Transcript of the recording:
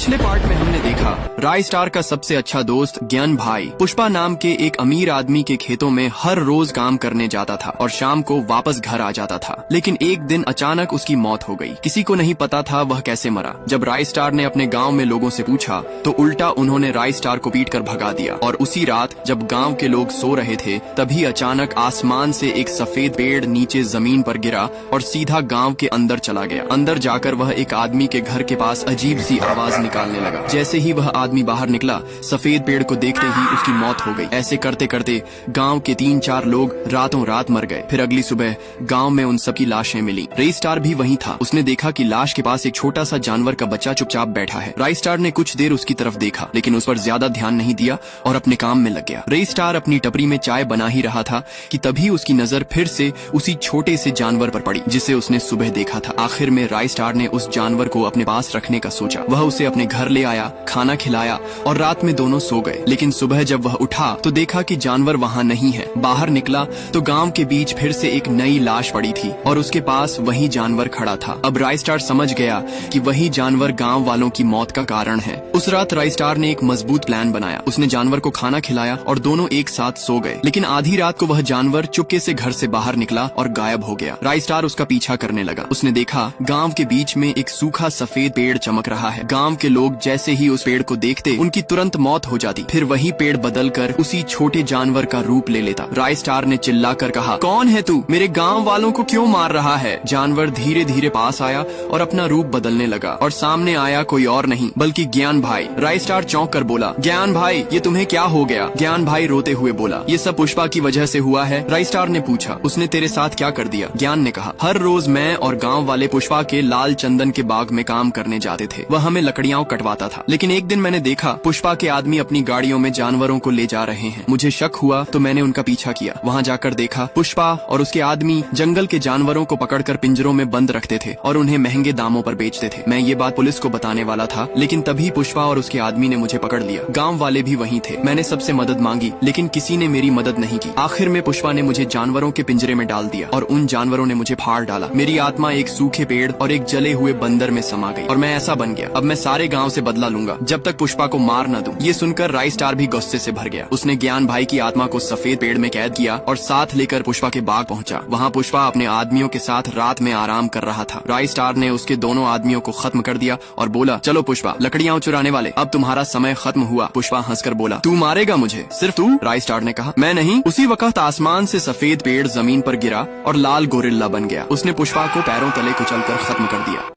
पिछले पार्ट में हमने देखा राय स्टार का सबसे अच्छा दोस्त ज्ञान भाई पुष्पा नाम के एक अमीर आदमी के खेतों में हर रोज काम करने जाता था और शाम को वापस घर आ जाता था। लेकिन एक दिन अचानक उसकी मौत हो गई। किसी को नहीं पता था वह कैसे मरा। जब राय स्टार ने अपने गांव में लोगों से पूछा तो उल्टा उन्होंने राय स्टार को पीट कर भगा दिया। और उसी रात जब गाँव के लोग सो रहे थे तभी अचानक आसमान से एक सफेद पेड़ नीचे जमीन पर गिरा और सीधा गाँव के अंदर चला गया। अंदर जाकर वह एक आदमी के घर के पास अजीब सी आवाज निकालने लगा। जैसे ही वह आदमी बाहर निकला सफेद पेड़ को देखते ही उसकी मौत हो गई। ऐसे करते करते गांव के 3-4 लोग रातों रात मर गए। फिर अगली सुबह गांव में उन सबकी लाशें मिली। राय स्टार भी वहीं था। उसने देखा कि लाश के पास एक छोटा सा जानवर का बच्चा चुपचाप बैठा है। राय स्टार ने कुछ देर उसकी तरफ देखा लेकिन उस पर ज्यादा ध्यान नहीं दिया और अपने काम में लग गया। राय स्टार अपनी टपरी में चाय बना ही रहा था कि तभी उसकी नजर फिर से उसी छोटे से जानवर पर पड़ी जिसे उसने सुबह देखा था। आखिर में राय स्टार ने उस जानवर को अपने पास रखने का सोचा। वह उसे अपने घर ले आया, खाना खिलाया और रात में दोनों सो गए। लेकिन सुबह जब वह उठा तो देखा कि जानवर वहाँ नहीं है। बाहर निकला तो गांव के बीच फिर से एक नई लाश पड़ी थी और उसके पास वही जानवर खड़ा था। अब राय स्टार समझ गया कि वही जानवर गांव वालों की मौत का कारण है। उस रात राय स्टार ने एक मजबूत प्लान बनाया। उसने जानवर को खाना खिलाया और दोनों एक साथ सो गए। लेकिन आधी रात को वह जानवर चुपके से घर से बाहर निकला और गायब हो गया। राय स्टार उसका पीछा करने लगा। उसने देखा गांव के बीच में एक सूखा सफेद पेड़ चमक रहा है। गांव के लोग जैसे ही उस पेड़ को देखते उनकी तुरंत मौत हो जाती। फिर वही पेड़ बदलकर उसी छोटे जानवर का रूप ले लेता। राय स्टार ने चिल्लाकर कहा, कौन है तू? मेरे गांव वालों को क्यों मार रहा है? जानवर धीरे धीरे पास आया और अपना रूप बदलने लगा और सामने आया कोई और नहीं बल्कि ज्ञान भाई। राय स्टार चौंक कर बोला, ज्ञान भाई ये तुम्हें क्या हो गया? ज्ञान भाई रोते हुए बोला, ये सब पुष्पा की वजह से हुआ है। राय स्टार ने पूछा, उसने तेरे साथ क्या कर दिया? ज्ञान ने कहा, हर रोज मैं और गाँव वाले पुष्पा के लाल चंदन के बाग में काम करने जाते थे। वह हमें लकड़ियाँ कटवाता था। लेकिन एक दिन मैंने देखा पुष्पा के आदमी अपनी गाड़ियों में जानवरों को ले जा रहे हैं। मुझे शक हुआ तो मैंने उनका पीछा किया। वहाँ जाकर देखा पुष्पा और उसके आदमी जंगल के जानवरों को पकड़कर पिंजरों में बंद रखते थे और उन्हें महंगे दामों पर बेचते थे। मैं ये बात पुलिस को बताने वाला था लेकिन तभी पुष्पा और उसके आदमी ने मुझे पकड़ लिया। गाँव वाले भी वहीं थे। मैंने सबसे मदद मांगी लेकिन किसी ने मेरी मदद नहीं की। आखिर में पुष्पा ने मुझे जानवरों के पिंजरे में डाल दिया और उन जानवरों ने मुझे फाड़ डाला। मेरी आत्मा एक सूखे पेड़ और एक जले हुए बंदर में समा गई और मैं ऐसा बन गया। अब मैं सारे गाँव से बदला लूंगा जब तक पुष्पा को मार न दूं। ये सुनकर राय स्टार भी गुस्से से भर गया। उसने ज्ञान भाई की आत्मा को सफेद पेड़ में कैद किया और साथ लेकर पुष्पा के बाग पहुंचा। वहां पुष्पा अपने आदमियों के साथ रात में आराम कर रहा था। राय स्टार ने उसके दोनों आदमियों को खत्म कर दिया और बोला, चलो पुष्पा, लकड़ियां चुराने वाले, अब तुम्हारा समय खत्म हुआ। पुष्पा हंसकर बोला, तू मारेगा मुझे? सिर्फ तू? राय स्टार ने कहा, मैं नहीं। उसी वक्त आसमान से सफेद पेड़ जमीन पर गिरा और लाल गोरिल्ला बन गया। उसने पुष्पा को पैरों तले कुचलकर खत्म कर दिया।